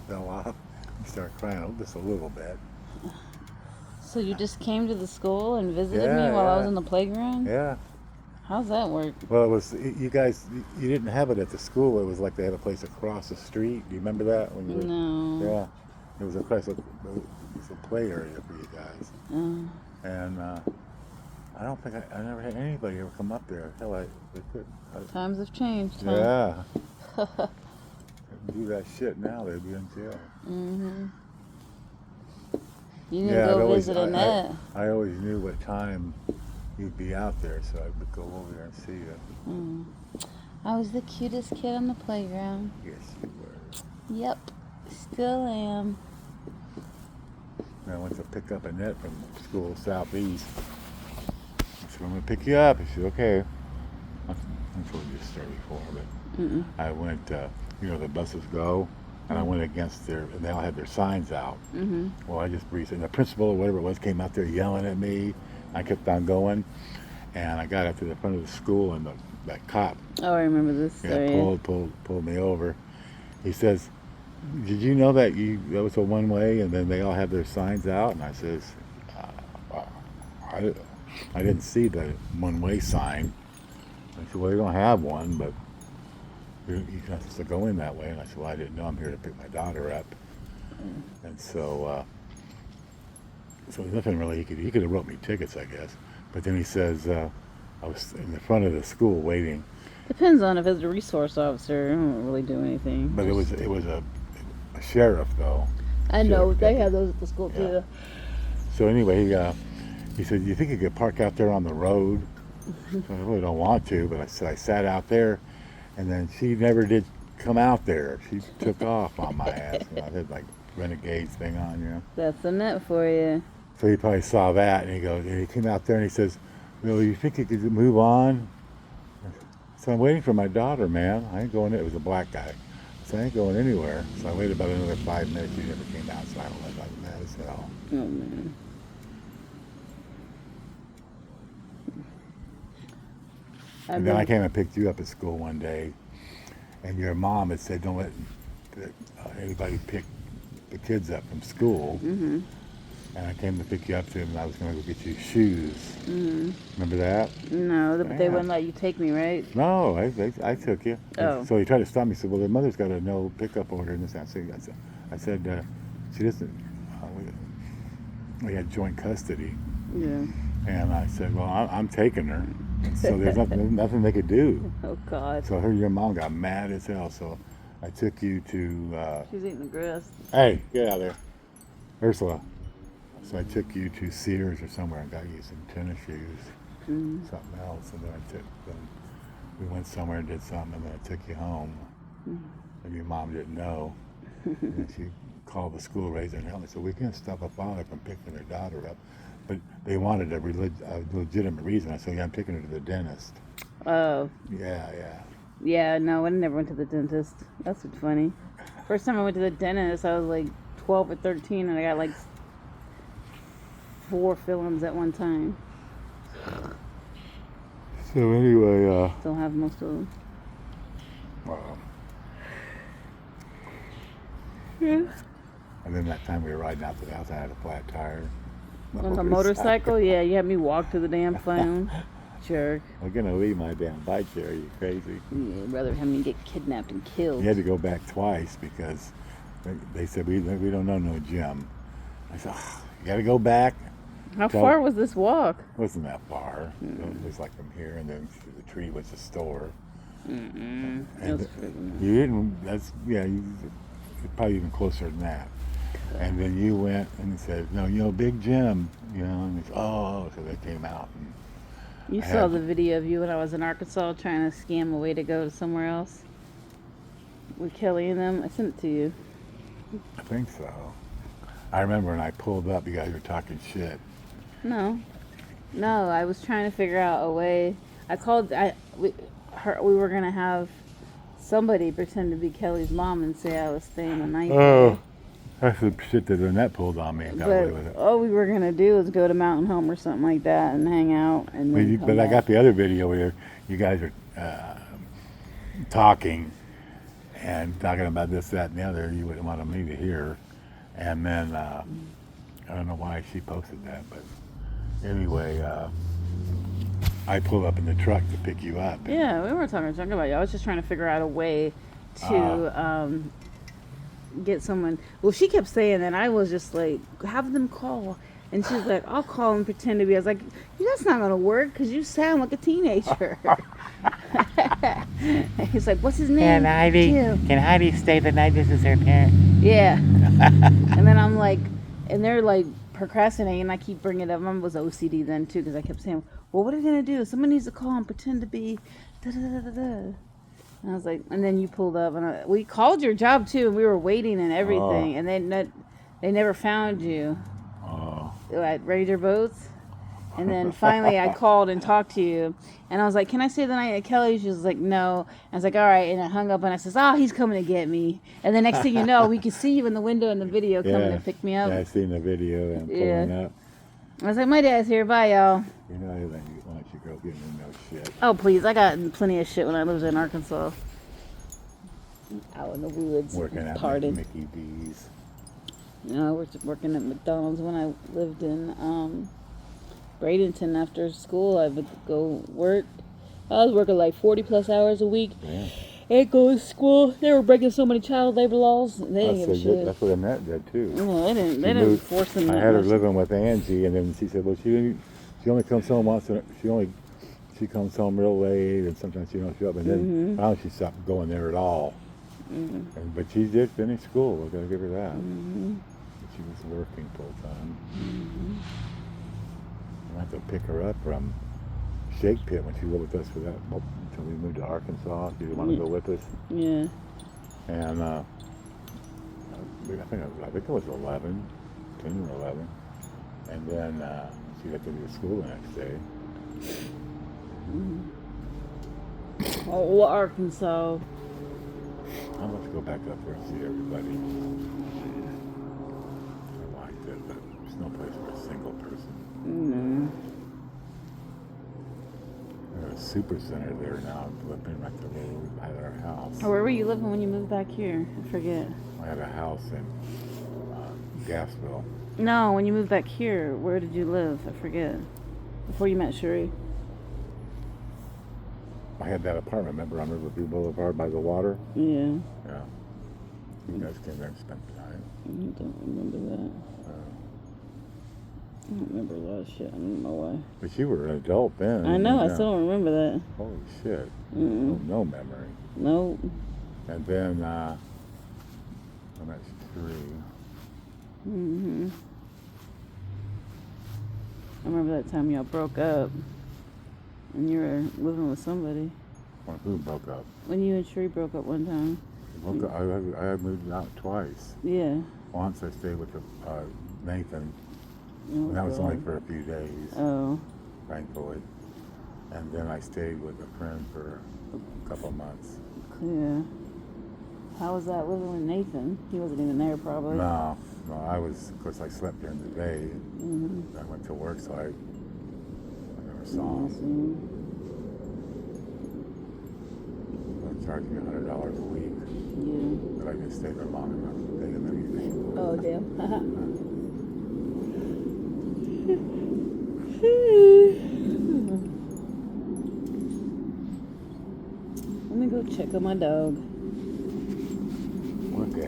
fell off. He started crying just a little bit. So you just came to the school and visited me Yeah, while I was yeah, in the playground? yeah. How's that work? Well, it was you guys. You didn't have it at the school. It was like they had a place across the street. Do you remember that when you were? No. Yeah, it was it was a play area for you guys. Uh, And I don't think I never had anybody ever come up there. Hell, they couldn't. times have changed, huh? Yeah, do that shit now, they'd be in jail. Mm-hmm. You didn't Yeah, go visit Annette. I always knew what time you'd be out there, so I would go over there and see you. Mm. I was the cutest kid on the playground. Yes, you were. Yep, still am. And I went to pick up Annette from school southeast. I said, I'm going to pick you up. She said, okay. I'm told you this story before, but Mm-mm. I went, the buses go, and I went against and they all had their signs out. Mm-hmm. Well, I just breezed, and the principal or whatever it was came out there yelling at me. I kept on going, and I got up to the front of the school, and that cop, Oh, I remember this story. pulled me over. He says, did you know that was a one way, and then they all have their signs out? And I says, I didn't see the one way sign. I said, well, they don't have one, but you're not supposed to go in that way. And I said, well, I didn't know. I'm here to pick my daughter up. And so there's nothing really he could have wrote me tickets, I guess. But then he says, I was in the front of the school waiting. Depends on if it's a resource officer. I don't really do anything. But it was a sheriff, though. I know Sheriff they deputy. have those at the school Yeah. too. So anyway, he said, you think you could park out there on the road? So I really don't want to, but I sat out there, and then she never did come out there. She took off on my ass. I had like renegade thing on. That's a net for you. So he probably saw that, and he came out there and he says, well, you think you could move on? So I'm waiting for my daughter, man. I ain't going. It was a black guy. So I ain't going anywhere. So I waited about another 5 minutes. He never came out, so I was like mad as hell. Oh man. And then I came and picked you up at school one day, and your mom had said, don't let anybody pick the kids up from school. Mm-hmm. And I came to pick you up to him, and I was going to go get you shoes. Mm-hmm. Remember that? No, but they Yeah. wouldn't let you take me, right? No, I took you. Oh. So he tried to stop me. He said, well, their mother's got a no pickup order and this. I said, she doesn't, we had joint custody. Yeah. And I said, well, I'm taking her. So there's nothing they could do. Oh God. So your mom got mad as hell. So I took you to, She's eating the grass. hey, get out of there. Ursula. So I took you to Sears or somewhere and got you some tennis shoes, something else. And then we went somewhere and did something, and then I took you home. And your mom didn't know. And then she called the school, raised her hell. They said, we can't stop a father from picking their daughter up. But they wanted a legitimate reason. I said, yeah, I'm taking her to the dentist. Oh. Yeah. Yeah, no, I never went to the dentist. That's what's funny. First time I went to the dentist, I was like 12 or 13, and I got like 4 fillings at one time. So anyway, Still have most of them. Yeah. And then that time we were riding out to the house, I had a flat tire. On the motorcycle? Yeah, you had me walk to the damn phone. Jerk. I'm gonna leave my damn bike there. Are you crazy? Yeah, I'd rather have me get kidnapped and killed. You had to go back twice because they said we don't know no gym. I said, you got to go back. How far was this walk? It wasn't that far. It was like from here, and then the tree was the store. Mm-mm. And you didn't. You're probably even closer than that. And then you went and said, no, big gym, and they said, oh, so they came out. And You saw the video of you when I was in Arkansas trying to scam a way to go to somewhere else with Kelly and them. I sent it to you. I think so. I remember when I pulled up, you guys were talking shit. No, I was trying to figure out a way. I called. We were gonna have somebody pretend to be Kelly's mom and say I was staying the night. Oh, that's the shit that Annette pulled on me and got away with But it. all we were gonna do was go to Mountain Home or something like that and hang out. And then But I got the other video where you guys are talking, and talking about this, that, and the other. You wouldn't want me to hear. And then I don't know why she posted that, but anyway, I pulled up in the truck to pick you up. Yeah, we weren't talking about you. I was just trying to figure out a way to get someone. Well, she kept saying that. I was just like, have them call. And she's like, I'll call and pretend to be. I was like, that's not going to work because you sound like a teenager. He's like, what's his name? Can Heidi stay the night? This is her parent. Yeah. And then I'm like, and they're like procrastinating, and I keep bringing it up. Mom was OCD then too, because I kept saying, well, what are you going to do? Someone needs to call and pretend to be da-da-da-da-da. And I was like, and then you pulled up, and we called your job too, and we were waiting and everything, and they never found you. At Ranger Boats. And then finally I called and talked to you, and I was like, can I stay the night at Kelly's? She was like, no. I was like, all right. And I hung up, and I says, he's coming to get me. And the next thing you know, we could see you in the window in the video coming to pick me up. Yeah, I seen the video and pulling up. I was like, my dad's here. Bye, y'all. You know, you want your girl getting in no shit. Oh, please. I got plenty of shit when I lived in Arkansas. Out in the woods. Working at Mickey D's. You know, I worked working at McDonald's when I lived in Bradenton. After school, I would go work. I was working like 40 plus hours a week. Yeah. And go to school. They were breaking so many child labor laws. They didn't give a shit. That's what Annette did too. Well, they didn't force them. I had her living with Angie, and then she said, well, she only comes home once. She comes home real late, and sometimes she don't show up. And then finally she stopped going there at all. But she did finish school. We're gonna give her that. She was working full time. I have to pick her up from Shake Pit when she lived with us for that until we moved to Arkansas. She didn't want to go with us. Yeah. And I think it was 11, 10 or 11. And then she had to go to school the next day. Oh, Arkansas. I must go back up there and see everybody. I liked it, but there's no place for a single person. No. There's a super center there now, flipping right the road by our house. Oh, where were you living when you moved back here? I forget. I had a house in Gassville. No, when you moved back here, where did you live? I forget. Before you met Sheree. I had that apartment, remember, on Riverview Boulevard by the water? Yeah. Yeah. You guys came there and spent the night. I don't remember that. I don't remember a lot of shit. I don't know why. But you were an adult then. I know. I still don't remember that. Holy shit. No memory. Nope. And then I'm at 3. I remember that time y'all broke up. And you were living with somebody. Who broke up? When you and Sheree broke up one time. I moved out twice. Yeah. Once I stayed with Nathan. Oh, And that was only God. for a few days, Oh. thankfully. And then I stayed with a friend for a couple of months. Yeah. How was that living with Nathan? He wasn't even there, probably. No, of course, I slept during the day. I went to work, so I never saw him. They charged me $100 a week. Yeah. But I didn't stay there long enough to pay them anything. Oh, damn. Let me go check on my dog. Look at it.